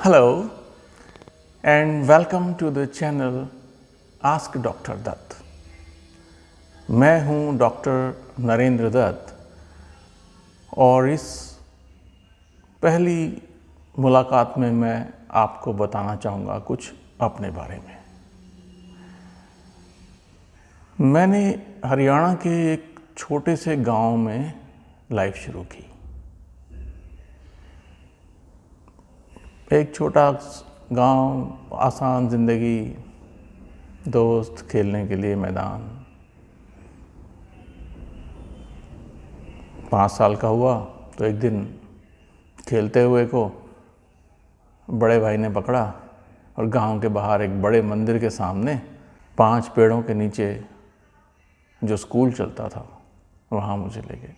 Hello and welcome to the channel Ask Dr. Dutt. मैं हूं doctor Narendra Dutt और इस पहली मुलाकात में मैं आपको बताना चाहूँगा कुछ अपने बारे में। मैंने हरियाणा के एक छोटे से गांव में लाइफ शुरू की। एक छोटा गांव, आसान ज़िंदगी, दोस्त, खेलने के लिए मैदान। 5 साल का हुआ तो एक दिन खेलते हुए को बड़े भाई ने पकड़ा और गांव के बाहर एक बड़े मंदिर के सामने 5 पेड़ों के नीचे जो स्कूल चलता था वहाँ मुझे ले गए।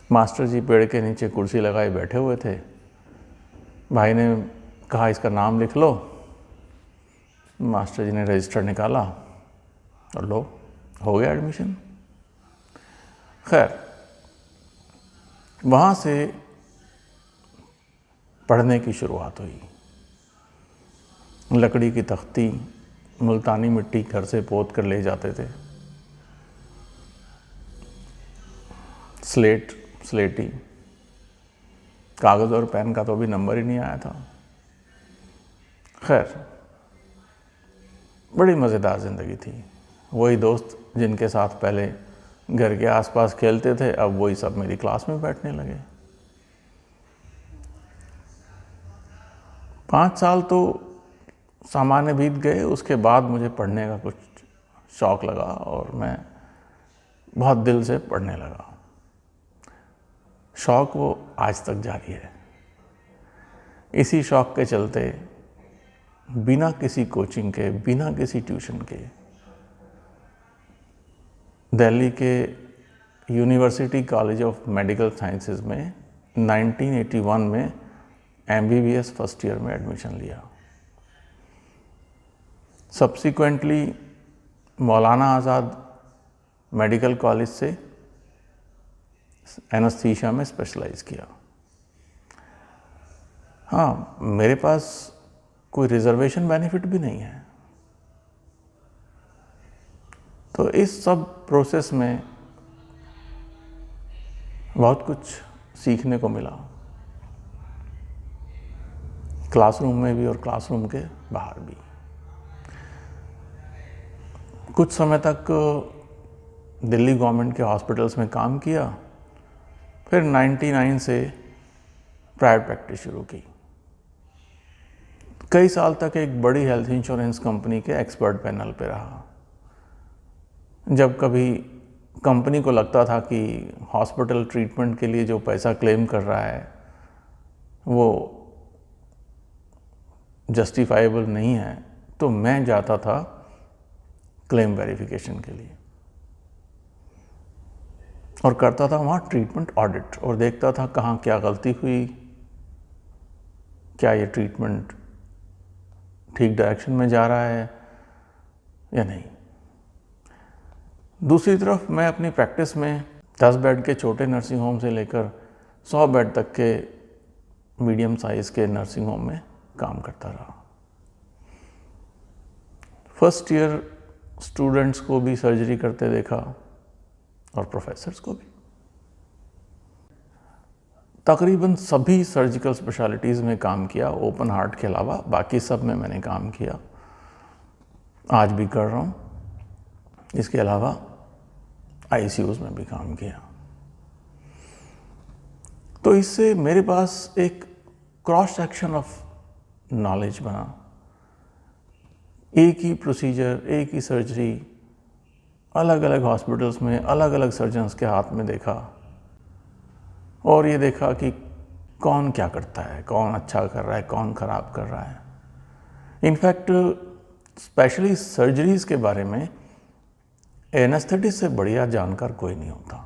मास्टर जी पेड़ के नीचे कुर्सी लगाए बैठे हुए थे। भाई ने कहा इसका नाम लिख लो। मास्टर जी ने रजिस्टर निकाला और लो, हो गया एडमिशन। खैर, वहाँ से पढ़ने की शुरुआत हुई। लकड़ी की तख्ती, मुल्तानी मिट्टी घर से पोत कर ले जाते थे। स्लेटी, कागज़ और पेन का तो भी नंबर ही नहीं आया था। खैर, बड़ी मज़ेदार ज़िंदगी थी। वही दोस्त जिनके साथ पहले घर के आसपास खेलते थे, अब वही सब मेरी क्लास में बैठने लगे। 5 साल तो सामान्य बीत गए। उसके बाद मुझे पढ़ने का कुछ शौक़ लगा और मैं बहुत दिल से पढ़ने लगा। शौक़ वो आज तक जारी है। इसी शौक़ के चलते बिना किसी कोचिंग के, बिना किसी ट्यूशन के, दिल्ली के university college of medical sciences में 1981 में MBBS फर्स्ट ईयर में एडमिशन लिया। सब्सिक्वेंटली मौलाना आज़ाद मेडिकल कॉलेज से एनेस्थीसिया में स्पेशलाइज किया। हाँ, मेरे पास कोई रिजर्वेशन बेनिफिट भी नहीं है। तो इस सब प्रोसेस में बहुत कुछ सीखने को मिला, क्लासरूम में भी और क्लासरूम के बाहर भी। कुछ समय तक दिल्ली गवर्नमेंट के हॉस्पिटल्स में काम किया। फिर 99 से प्राइवेट प्रैक्टिस शुरू की। कई साल तक एक बड़ी हेल्थ इंश्योरेंस कंपनी के एक्सपर्ट पैनल पे रहा। जब कभी कंपनी को लगता था कि हॉस्पिटल ट्रीटमेंट के लिए जो पैसा क्लेम कर रहा है वो जस्टिफाइबल नहीं है, तो मैं जाता था क्लेम वेरिफिकेशन के लिए और करता था वहाँ ट्रीटमेंट ऑडिट और देखता था कहाँ क्या गलती हुई, क्या ये ट्रीटमेंट ठीक डायरेक्शन में जा रहा है या नहीं। दूसरी तरफ मैं अपनी प्रैक्टिस में 10 बेड के छोटे नर्सिंग होम से लेकर 100 बेड तक के मीडियम साइज़ के नर्सिंग होम में काम करता रहा। फर्स्ट ईयर स्टूडेंट्स को भी सर्जरी करते देखा और प्रोफेसर्स को भी। तकरीबन सभी सर्जिकल स्पेशलिटीज़ में काम किया, ओपन हार्ट के अलावा बाकी सब में मैंने काम किया, आज भी कर रहा हूँ। इसके अलावा ICUs में भी काम किया। तो इससे मेरे पास एक क्रॉस सेक्शन ऑफ नॉलेज बना। एक ही प्रोसीजर, एक ही सर्जरी अलग अलग हॉस्पिटल्स में अलग अलग सर्जन्स के हाथ में देखा और ये देखा कि कौन क्या करता है, कौन अच्छा कर रहा है, कौन ख़राब कर रहा है। इनफैक्ट स्पेशली सर्जरीज़ के बारे में एनेस्थेटिस्ट से बढ़िया जानकार कोई नहीं होता,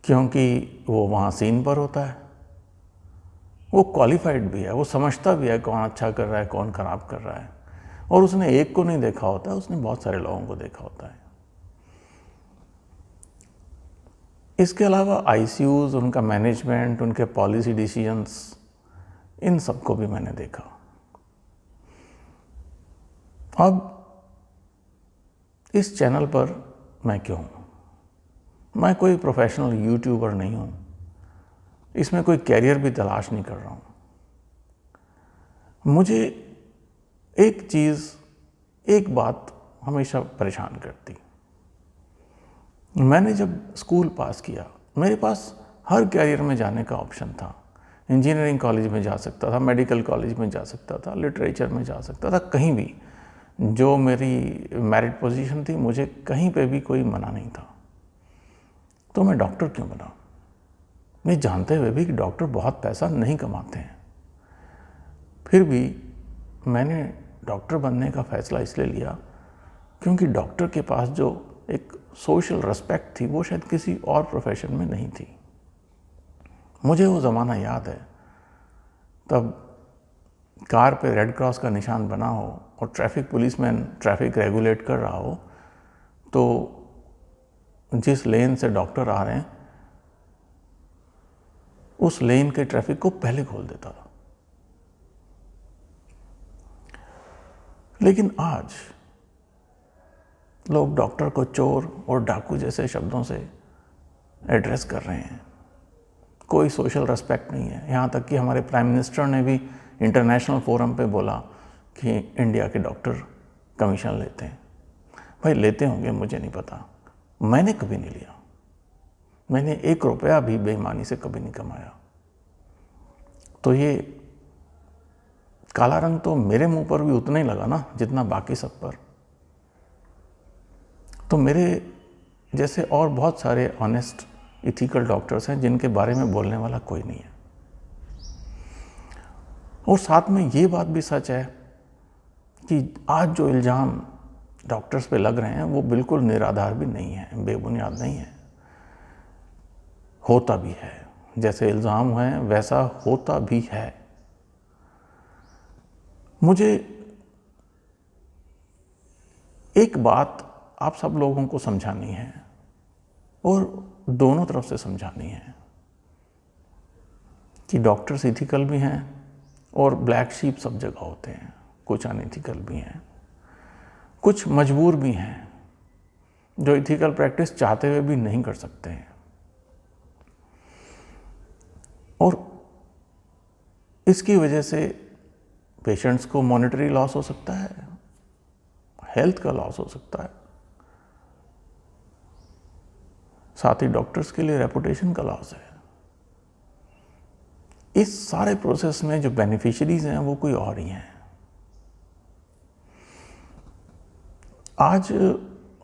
क्योंकि वो वहाँ सीन पर होता है। वो क्वालिफाइड भी है, वो समझता भी है कौन अच्छा कर रहा है, कौन ख़राब कर रहा है। और उसने एक को नहीं देखा होता, उसने बहुत सारे लोगों को देखा होता है। इसके अलावा आईसीयूज़, उनका मैनेजमेंट, उनके पॉलिसी डिसीजंस, इन सबको भी मैंने देखा। अब इस चैनल पर मैं क्यों हूँ? मैं कोई प्रोफेशनल यूट्यूबर नहीं हूँ, इसमें कोई कैरियर भी तलाश नहीं कर रहा हूँ। मुझे एक चीज़, एक बात हमेशा परेशान करती। मैंने जब स्कूल पास किया, मेरे पास हर कैरियर में जाने का ऑप्शन था। इंजीनियरिंग कॉलेज में जा सकता था, मेडिकल कॉलेज में जा सकता था, लिटरेचर में जा सकता था, कहीं भी जो मेरी मेरिट पोजीशन थी, मुझे कहीं पे भी कोई मना नहीं था। तो मैं डॉक्टर क्यों बना? मैं जानते हुए भी कि डॉक्टर बहुत पैसा नहीं कमाते हैं। फिर भी मैंने डॉक्टर बनने का फ़ैसला इसलिए लिया क्योंकि डॉक्टर के पास जो एक सोशल रिस्पेक्ट थी, वो शायद किसी और प्रोफेशन में नहीं थी। मुझे वो ज़माना याद है, तब कार पे रेड क्रॉस का निशान बना हो और ट्रैफिक पुलिसमैन ट्रैफिक रेगुलेट कर रहा हो, तो जिस लेन से डॉक्टर आ रहे हैं, उस लेन के ट्रैफिक को पहले खोल देता था। लेकिन आज लोग डॉक्टर को चोर और डाकू जैसे शब्दों से एड्रेस कर रहे हैं। कोई सोशल रेस्पेक्ट नहीं है। यहाँ तक कि हमारे प्राइम मिनिस्टर ने भी इंटरनेशनल फोरम पे बोला कि इंडिया के डॉक्टर कमीशन लेते हैं। भाई लेते होंगे, मुझे नहीं पता, मैंने कभी नहीं लिया। मैंने 1 रुपया भी बेईमानी से कभी नहीं कमाया। तो ये काला रंग तो मेरे मुंह पर भी उतना ही लगा ना जितना बाकी सब पर। तो मेरे जैसे और बहुत सारे ऑनेस्ट इथिकल डॉक्टर्स हैं जिनके बारे में बोलने वाला कोई नहीं है। और साथ में ये बात भी सच है कि आज जो इल्ज़ाम डॉक्टर्स पे लग रहे हैं वो बिल्कुल निराधार भी नहीं है, बेबुनियाद नहीं है। होता भी है, जैसे इल्ज़ाम है वैसा होता भी है। मुझे एक बात आप सब लोगों को समझानी है और दोनों तरफ से समझानी है कि डॉक्टर्स इथिकल भी हैं और ब्लैक शीप सब जगह होते हैं। कुछ अनइथिकल भी हैं, कुछ मजबूर भी हैं जो इथिकल प्रैक्टिस चाहते हुए भी नहीं कर सकते हैं। और इसकी वजह से पेशेंट्स को मॉनेटरी लॉस हो सकता है, हेल्थ का लॉस हो सकता है, साथ ही डॉक्टर्स के लिए रेपुटेशन का लॉस है। इस सारे प्रोसेस में जो बेनिफिशियरीज हैं वो कोई और ही हैं। आज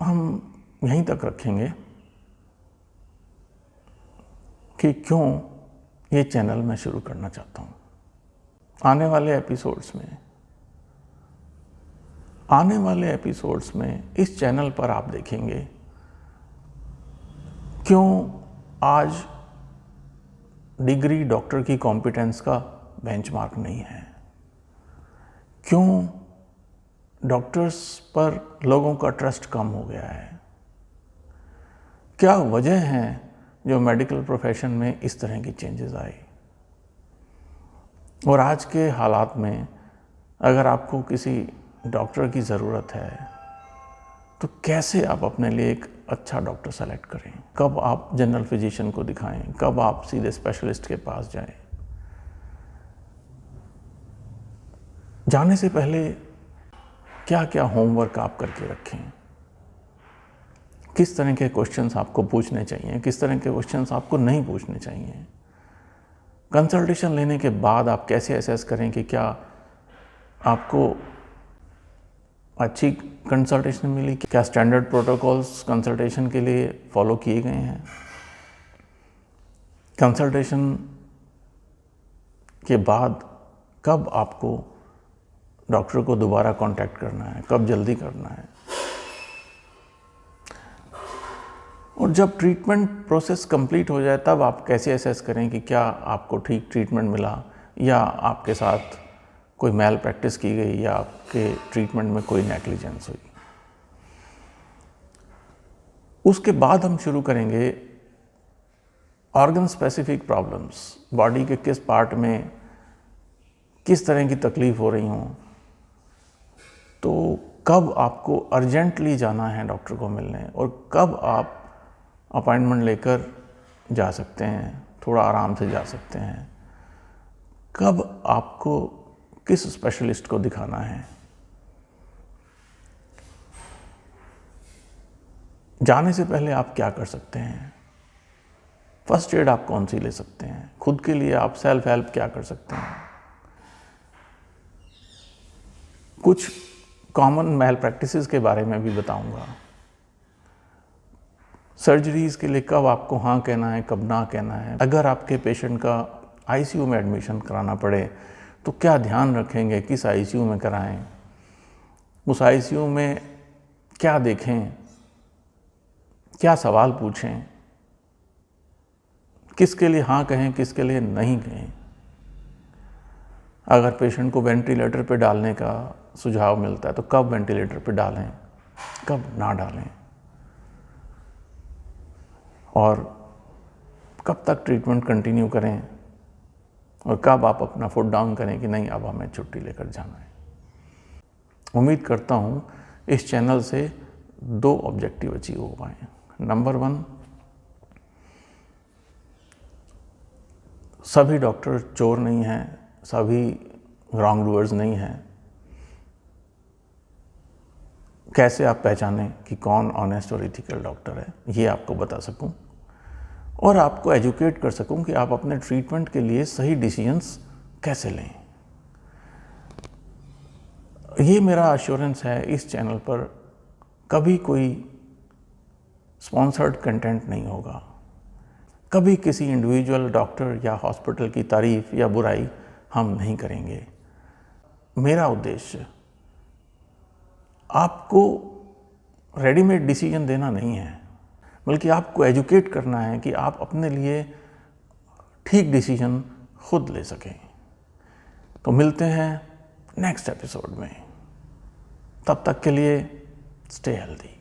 हम यहीं तक रखेंगे कि क्यों ये चैनल मैं शुरू करना चाहता हूँ। आने वाले एपिसोड्स में इस चैनल पर आप देखेंगे क्यों आज डिग्री डॉक्टर की कॉम्पिटेंस का बेंचमार्क नहीं है, क्यों डॉक्टर्स पर लोगों का ट्रस्ट कम हो गया है, क्या वजह हैं जो मेडिकल प्रोफेशन में इस तरह की चेंजेस आई। और आज के हालात में अगर आपको किसी डॉक्टर की ज़रूरत है तो कैसे आप अपने लिए एक अच्छा डॉक्टर सेलेक्ट करें, कब आप जनरल फिजिशियन को दिखाएं, कब आप सीधे स्पेशलिस्ट के पास जाएं। जाने से पहले क्या क्या होमवर्क आप करके रखें, किस तरह के क्वेश्चंस आपको पूछने चाहिए, किस तरह के क्वेश्चंस आपको नहीं पूछने चाहिए। कंसल्टेशन लेने के बाद आप कैसे असेस करें कि क्या आपको अच्छी कंसल्टेशन मिली, क्या स्टैंडर्ड प्रोटोकॉल्स कंसल्टेशन के लिए फॉलो किए गए हैं। कंसल्टेशन के बाद कब आपको डॉक्टर को दोबारा कांटेक्ट करना है, कब जल्दी करना है। और जब ट्रीटमेंट प्रोसेस कंप्लीट हो जाए तब आप कैसे असेस करें कि क्या आपको ठीक ट्रीटमेंट मिला या आपके साथ कोई मैल प्रैक्टिस की गई या आपके ट्रीटमेंट में कोई नेग्लिजेंस हुई। उसके बाद हम शुरू करेंगे ऑर्गन स्पेसिफिक प्रॉब्लम्स, बॉडी के किस पार्ट में किस तरह की तकलीफ़ हो रही हो, तो कब आपको अर्जेंटली जाना है डॉक्टर को मिलने और कब आप अपॉइंटमेंट लेकर जा सकते हैं, थोड़ा आराम से जा सकते हैं, कब आपको किस स्पेशलिस्ट को दिखाना है। जाने से पहले आप क्या कर सकते हैं, फर्स्ट एड आप कौन सी ले सकते हैं, खुद के लिए आप सेल्फ हेल्प क्या कर सकते हैं, कुछ कॉमन मेल प्रैक्टिसेस के बारे में भी बताऊंगा। सर्जरीज के लिए कब आपको हाँ कहना है, कब ना कहना है। अगर आपके पेशेंट का आईसीयू में एडमिशन कराना पड़े तो क्या ध्यान रखेंगे, किस आईसीयू में कराएं, उस आईसीयू में क्या देखें, क्या सवाल पूछें, किसके लिए हाँ कहें, किसके लिए नहीं कहें। अगर पेशेंट को वेंटिलेटर पे डालने का सुझाव मिलता है तो कब वेंटिलेटर पे डालें, कब ना डालें, और कब तक ट्रीटमेंट कंटिन्यू करें और कब आप अपना फुट डाउन करें कि नहीं अब हमें छुट्टी लेकर जाना है। उम्मीद करता हूँ इस चैनल से 2 ऑब्जेक्टिव अचीव हो पाए। नंबर 1, सभी डॉक्टर चोर नहीं हैं, सभी रॉन्ग डूअर्स नहीं हैं। कैसे आप पहचानें कि कौन ऑनेस्ट और इथिकल डॉक्टर है, ये आपको बता सकूं और आपको एजुकेट कर सकूं कि आप अपने ट्रीटमेंट के लिए सही डिसीजंस कैसे लें। ये मेरा एश्योरेंस है, इस चैनल पर कभी कोई स्पॉन्सर्ड कंटेंट नहीं होगा, कभी किसी इंडिविजुअल डॉक्टर या हॉस्पिटल की तारीफ या बुराई हम नहीं करेंगे। मेरा उद्देश्य आपको रेडीमेड डिसीजन देना नहीं है, बल्कि आपको एजुकेट करना है कि आप अपने लिए ठीक डिसीजन खुद ले सकें। तो मिलते हैं नेक्स्ट एपिसोड में, तब तक के लिए स्टे हेल्दी।